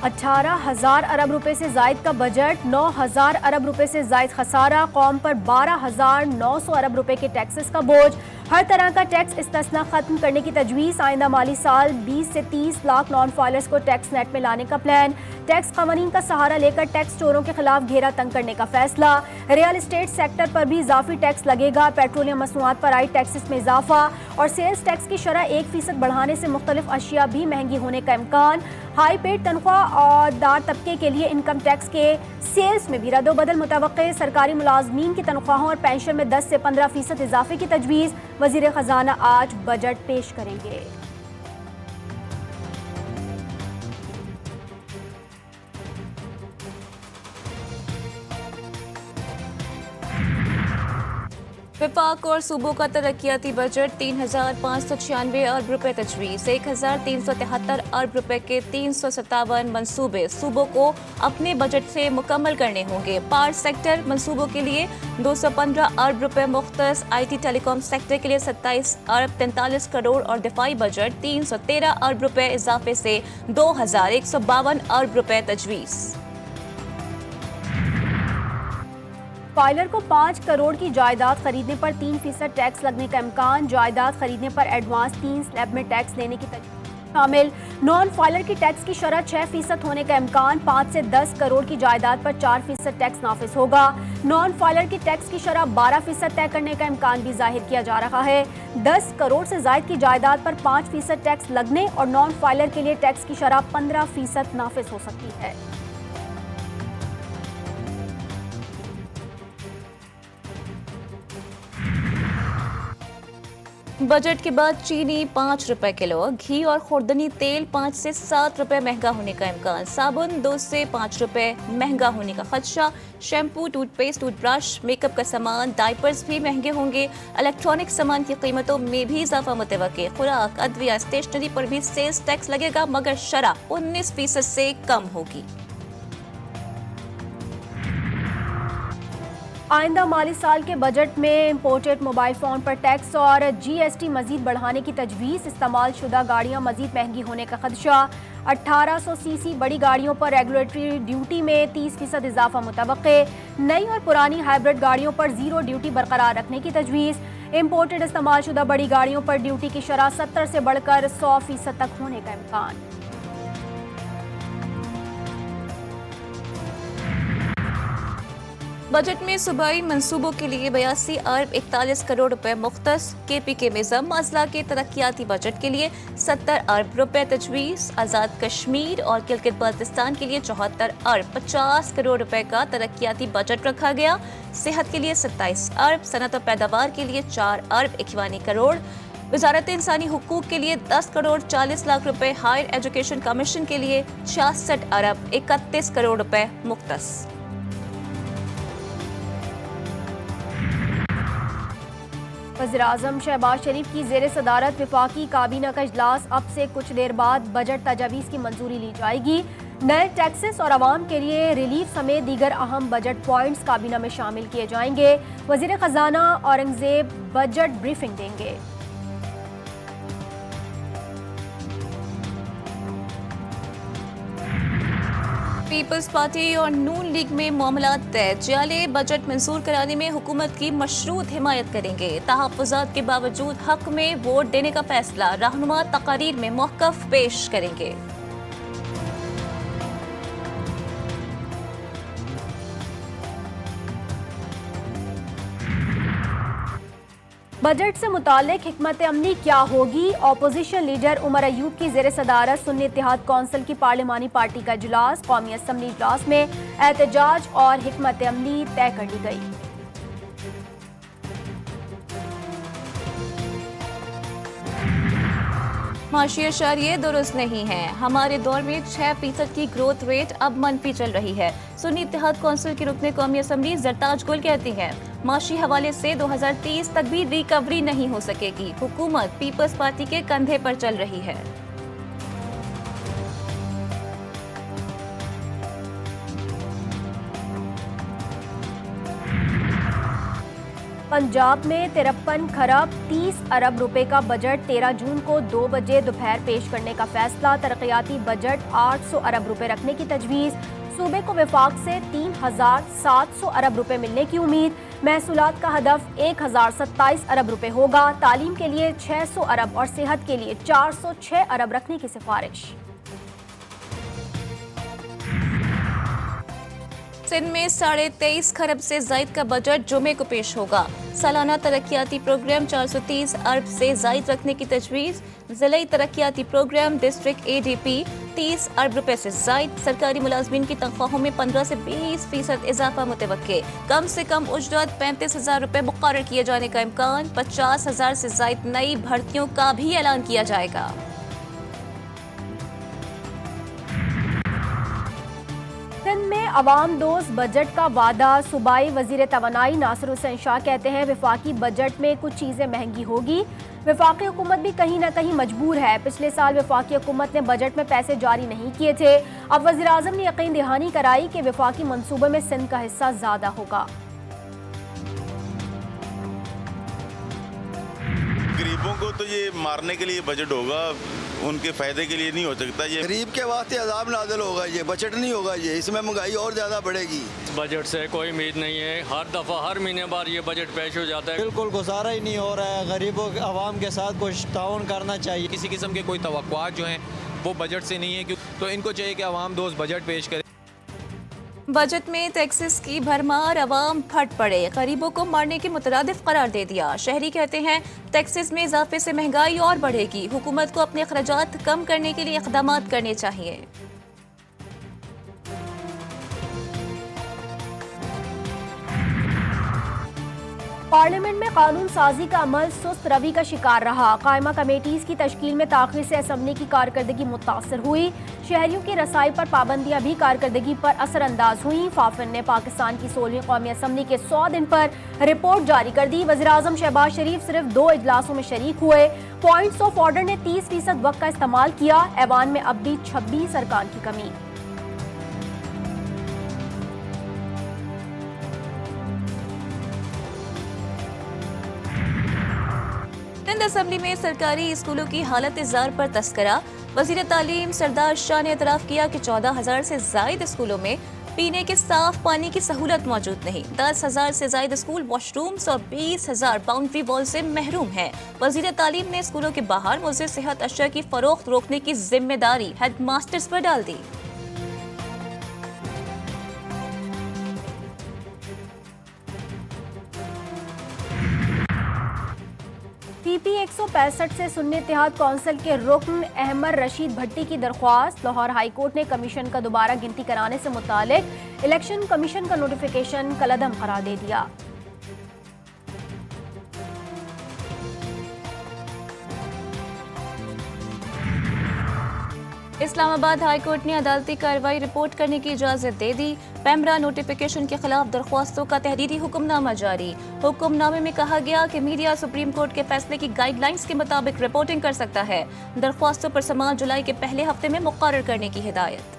18,000 अरब रुपए से जायद का बजट, 9,000 अरब रुपए से जायद खसारा, कौम पर 12,900 अरब रुपए के टैक्सेस का बोझ, हर तरह का टैक्स इस्तेस्ना खत्म करने की तजवीज़, आइंदा माली साल 20 से 30 लाख नॉन फाइलर्स को टैक्स नेट में लाने का प्लान, टैक्स कवानीन का सहारा लेकर टैक्स चोरों के खिलाफ घेरा तंग करने का फैसला, रियल इस्टेट सेक्टर पर भी इजाफी टैक्स लगेगा, पेट्रोलियम मसनूआत पर आई टैक्सेस में इजाफा और सेल्स टैक्स की शरह 1% बढ़ाने से मुख्तलिफ अशिया भी महंगी होने का इम्कान, हाई पेड तनख्वाह और दार तबके के लिए इनकम टैक्स के सेल्स में भी रद्दोबदल मुतवक्के, सरकारी मुलाजमीन की तनख्वाहों और पेंशन में 10 से 15% इजाफे की तजवीज़, वज़ीर ख़जाना आज बजट पेश करेंगे। विफाक और सूबों का तरक्याती बजट 3,596 अरब रुपए तजवीज़, 1,373 अरब रुपए के 357 मनसूबे सूबों को अपने बजट से मुकम्मल करने होंगे। पावर सेक्टर मनसूबों के लिए 215 अरब रुपए मुख्तस, IT टेलीकॉम सेक्टर के लिए 27 अरब 43 करोड़ और दिफाई बजट 313 अरब रुपए इजाफे से 2,152 अरब रुपए तजवीज़। फाइलर को 5 करोड़ की जायदाद खरीदने पर 3% टैक्स लगने का इम्कान, जायदाद खरीदने पर एडवांस 3 स्लैब में टैक्स लेने की तजवीज़ शामिल, नॉन फाइलर की टैक्स की शरह 6% होने का इम्कान, 5 से 10 करोड़ की जायदाद पर 4% टैक्स नाफिज होगा, नॉन फाइलर की टैक्स की शरह 12% तय करने का इम्कान भी जाहिर किया जा रहा है, 10 करोड़ से जायद की जायदाद पर 5% टैक्स लगने और नॉन फाइलर के लिए टैक्स की शरह 15% नाफिज हो सकती है। बजट के बाद चीनी 5 रुपए किलो, घी और खुर्दनी तेल 5 से 7 रुपए महंगा होने का इम्कान, साबुन 2 से 5 रुपए महंगा होने का खदशा, शैम्पू, टूथपेस्ट, टूथब्रश, मेकअप का सामान, डायपर्स भी महंगे होंगे, इलेक्ट्रॉनिक सामान की कीमतों में भी इजाफा मुतवक्के, खुराक, अदविया, स्टेशनरी पर भी सेल्स टैक्स लगेगा मगर शरह 19% से कम होगी। आइंदा माली साल के बजट में इम्पोर्टेड मोबाइल फ़ोन पर टैक्स और GST मजीद बढ़ाने की तजवीज़, इस्तेमाल शुदा गाड़ियाँ मजीद महंगी होने का खदशा, 1800 सीसी बड़ी गाड़ियों पर रेगुलेटरी ड्यूटी में 30% इजाफा मुतवक्के, नई और पुरानी हाइब्रिड गाड़ियों पर ज़ीरो ड्यूटी बरकरार रखने की तजवीज़, इम्पोर्टेड इस्तेमाल शुदा बड़ी गाड़ियों पर ड्यूटी की शरह 70 से बढ़कर 100% तक होने का इम्कान। बजट में सूबाई मंसूबों के लिए 82 अरब 41 करोड़ रुपए मुख्तस, KPK में ज़म अजला के तरक्याती बजट के लिए 70 अरब रुपए तजवीज़, आज़ाद कश्मीर और गिलगित बाल्टिस्तान के लिए 74 अरब 50 करोड़ रुपए का तरक्याती बजट रखा गया, सेहत के लिए 27 अरब, सनत और पैदावार के लिए 4 अरब 51 करोड़, वजारत इंसानी हुकूक के लिए 10 करोड़ 40 लाख रुपए, हायर एजुकेशन कमीशन के लिए 66 अरब 31 करोड़ रुपए मुख्तस। वज़ीर-ए-आज़म शहबाज शरीफ की ज़ेर सदारत विफाकी काबीना का इजलास, अब से कुछ देर बाद बजट तजावीज़ की मंजूरी ली जाएगी, नए टैक्सेस और आवाम के लिए रिलीफ समेत दीगर अहम बजट पॉइंट्स काबीना में शामिल किए जाएंगे। वज़ीर ख़जाना औरंगजेब बजट ब्रीफिंग देंगे। पीपल्स पार्टी और नून लीग में मामला तय, जियाले बजट मंजूर कराने में हुकूमत की मशरूत हिमायत करेंगे, तहफ़्फ़ुज़ात के बावजूद हक में वोट देने का फैसला, रहनुमा तकारीर में मौक़िफ़ पेश करेंगे। बजट से मुतालिक हिकमत अमली क्या होगी, ऑपोजिशन लीडर उमर अयूब की ज़ेर सदारत सुन्नी इत्तेहाद कौंसिल की पार्लिमानी पार्टी का इजलास, कौमी असम्बली इजलास में एहतजाज और हिकमत अमली तय कर ली गई। माशी अशारिये दुरुस्त नहीं है, हमारे दौर में 6% की ग्रोथ रेट अब मनफी चल रही है, सुन्नी इत्तेहाद कौंसिल की रुकने कौमी असम्बली जरताज गुल कहती हैं। माशी हवाले से 2030 तक भी रिकवरी नहीं हो सकेगी, हुकूमत पीपल्स पार्टी के कंधे पर चल रही है। पंजाब में 53 खरब 30 अरब रुपए का बजट 13 जून को 2 बजे दोपहर पेश करने का फैसला। तरक्याती बजट 800 अरब रुपए रखने की तजवीज़। सूबे को विफाक से 3700 अरब रुपए मिलने की उम्मीद। महसूलात का हदफ 1027 अरब रुपए होगा। तालीम के लिए 600 अरब और सेहत के लिए 406 अरब रखने की सिफारिश। सिंध में 23.5 खरब से जायद का बजट जुमे को पेश होगा। सालाना तरक्याती प्रोग्राम 430 अरब से जायद रखने की तजवीज़। जिले तरक्याती प्रोग्राम डिस्ट्रिक्ट ADP 30 अरब रुपए से जायद। सरकारी मुलाजमीन की तनख्वाहों में 15 से 20% इजाफा मुतवक्के। कम से कम उजरत 35,000 रुपए मुकर्रर किए जाने का इम्कान। 50,000 से जायद नई भर्तियों का भी ऐलान किया जाएगा। सिंध में अवाम दोस्त बजट का वादा। सूबाई वजीर तवानाई नासिर हुसैन शाह कहते हैं वफाकी बजट में कुछ चीजें महंगी होगी। वफाकी हुकूमत भी कहीं न कहीं मजबूर है। पिछले साल वफाकी हुकूमत ने बजट में पैसे जारी नहीं किए थे। अब वज़ीर आज़म ने यकीन दहानी कराई कि वफाकी मंसूबे में सिंध का हिस्सा ज्यादा होगा। गरीबों को तो ये मारने के लिए बजट होगा, उनके फायदे के लिए नहीं हो सकता। ये गरीब के वास्ते अजाब नाज़िल होगा, ये बजट नहीं होगा। ये इसमें महंगाई और ज़्यादा बढ़ेगी। बजट से कोई उम्मीद नहीं है। हर दफ़ा हर महीने बाद ये बजट पेश हो जाता है। बिल्कुल गुजारा ही नहीं हो रहा है। गरीबों आवाम के साथ कुछ ताउन करना चाहिए। किसी किस्म के कोई तवक्कुआत जो हैं वो बजट से नहीं है, तो इनको चाहिए कि आवाम दोस्त बजट पेश करे। बजट में टैक्सेस की भरमार, अवाम फट पड़े। गरीबों को मारने के मुतरादिफ करार दे दिया। शहरी कहते हैं टैक्सेस में इजाफे से महंगाई और बढ़ेगी। हुकूमत को अपने अखराजात कम करने के लिए इक़दामात करने चाहिए। पार्लियामेंट में कानून साजी का अमल सुस्त रवि का शिकार रहा। कायमा कमेटीज की तश्कील में ताख़ीर से असम्बली की कारकर्दगी मुतासर हुई। शहरियों की रसाई पर पाबंदियां भी कारकर्दगी पर असरअंदाज हुई। फाफिन ने पाकिस्तान की 16वीं कौमी असम्बली के 100 दिन पर रिपोर्ट जारी कर दी। वज़ीर आज़म शहबाज शरीफ सिर्फ 2 इजलासों में शरीक हुए। पॉइंट्स ऑफ ऑर्डर ने 30% वक्त का इस्तेमाल किया। ऐवान में अब भी 26 अरकान की कमी। सिंध असम्बली में सरकारी स्कूलों की हालत ज़ार पर तस्करा। वज़ीर तालीम सरदार शाह ने एतराफ़ किया कि 14,000 से ज़ायद स्कूलों में पीने के साफ पानी की सहूलत मौजूद नहीं। 10,000 से ज़ायद स्कूल वॉशरूम्स और 20,000 बाउंड्री वॉल से महरूम हैं। वज़ीर तालीम ने स्कूलों के बाहर मुज़र सेहत अशिया की फरोख्त रोकने की जिम्मेदारी हेड मास्टर्स पर डाल दी। PP 165 से सुन्नी इत्तेहाद कौंसिल के रुकन अहमद रशीद भट्टी की दरख्वास्त। लाहौर हाई कोर्ट ने कमीशन का दोबारा गिनती कराने से मुतालिक इलेक्शन कमीशन का नोटिफिकेशन कलअदम करार दे दिया। इस्लामाबाद हाई कोर्ट ने अदालती कार्रवाई रिपोर्ट करने की इजाज़त दे दी। पैमरा नोटिफिकेशन के खिलाफ दरख्वास्तों का तहरीरी हुक्मनामा जारी। हुक्मनामे में कहा गया कि मीडिया सुप्रीम कोर्ट के फैसले की गाइडलाइंस के मुताबिक रिपोर्टिंग कर सकता है। दरख्वास्तों पर समाअत जुलाई के पहले हफ्ते में मुकर्रर करने की हिदायत।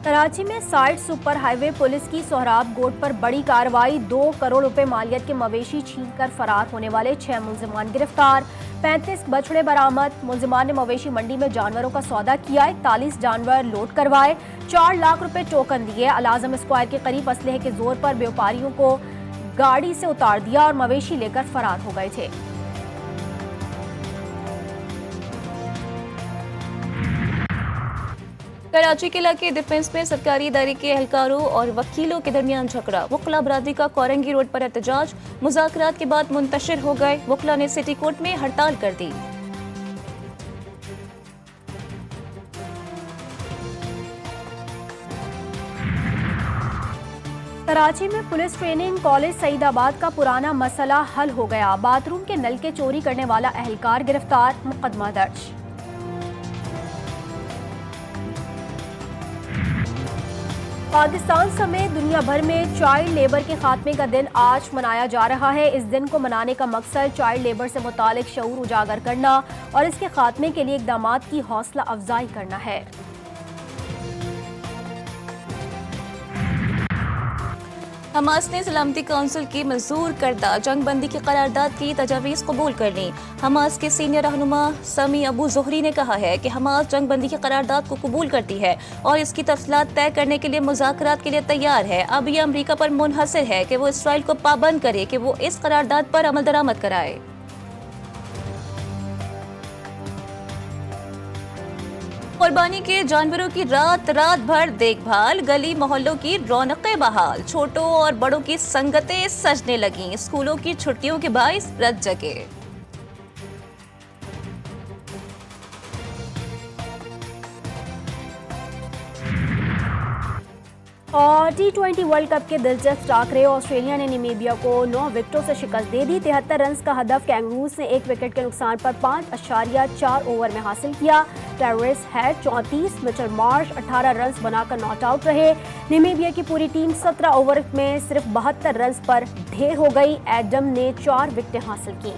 कराची में साइड सुपर हाईवे पुलिस की सोहराब गोट पर बड़ी कार्रवाई। 2 करोड़ रुपए मालियत के मवेशी छीनकर फरार होने वाले 6 मुलजिमान गिरफ्तार। 35 बछड़े बरामद। मुलजिमान ने मवेशी मंडी में जानवरों का सौदा किया। 41 जानवर लोड करवाए। 4 लाख रुपए टोकन दिए। अल-आज़म स्क्वायर के करीब असलहे के जोर पर व्यापारियों को गाड़ी से उतार दिया और मवेशी लेकर फरार हो गए थे। कराची के इलाके डिफेंस में सरकारी इदारे के एहलकारों और वकीलों के दरमियान झगड़ा। वकला बरादरी का कोरंगी रोड पर एहतजाज मुज़ाकरात के बाद मुंतशिर हो गए। वकला ने सिटी कोर्ट में हड़ताल कर दी। कराची में पुलिस ट्रेनिंग कॉलेज सईदाबाद का पुराना मसला हल हो गया। बाथरूम के नल के चोरी करने वाला एहलकार गिरफ्तार। मुकदमा दर्ज। पाकिस्तान समेत दुनिया भर में चाइल्ड लेबर के खात्मे का दिन आज मनाया जा रहा है। इस दिन को मनाने का मकसद चाइल्ड लेबर से मुतालिक शऊर उजागर करना और इसके खात्मे के लिए इक़दामात की हौसला अफजाई करना है। हमास ने सलामती कौंसिल की मंजूर करदा जंग बंदी की करारदाद की तजावीज़ कबूल कर ली। हमास के सीनियर रहनुमा समी अबू ज़ोहरी ने कहा है कि हमास जंग बंदी की करारदाद को कबूल करती है और इसकी तफसीलात तय करने के लिए मुज़ाकरात के लिए तैयार है। अब यह अमरीका पर मुनहसर है कि वो इसराइल को पाबंद करे कि वो इस करारदाद पर अमल दरामद कराए। कुर्बानी के जानवरों की रात रात भर देखभाल, गली मोहल्लों की रौनकें बहाल, छोटों और बड़ों की संगतें सजने लगीं, स्कूलों की छुट्टियों के बाइस रत जगे। और T20 वर्ल्ड कप के दिलचस्प टाकरे, ऑस्ट्रेलिया ने नामीबिया को 9 विकेटों से शिकस्त दे दी। 73 रन का हदफ कैंगरूज ने 1 विकेट के नुकसान पर 5.4 ओवर में हासिल किया। Terrace had 34, Mitchell Marsh 18 run बनाकर नॉट आउट रहे। नामीबिया की पूरी टीम 17 ओवर में सिर्फ 72 रन पर ढेर हो गई। एडम ने 4 विकेटें हासिल की।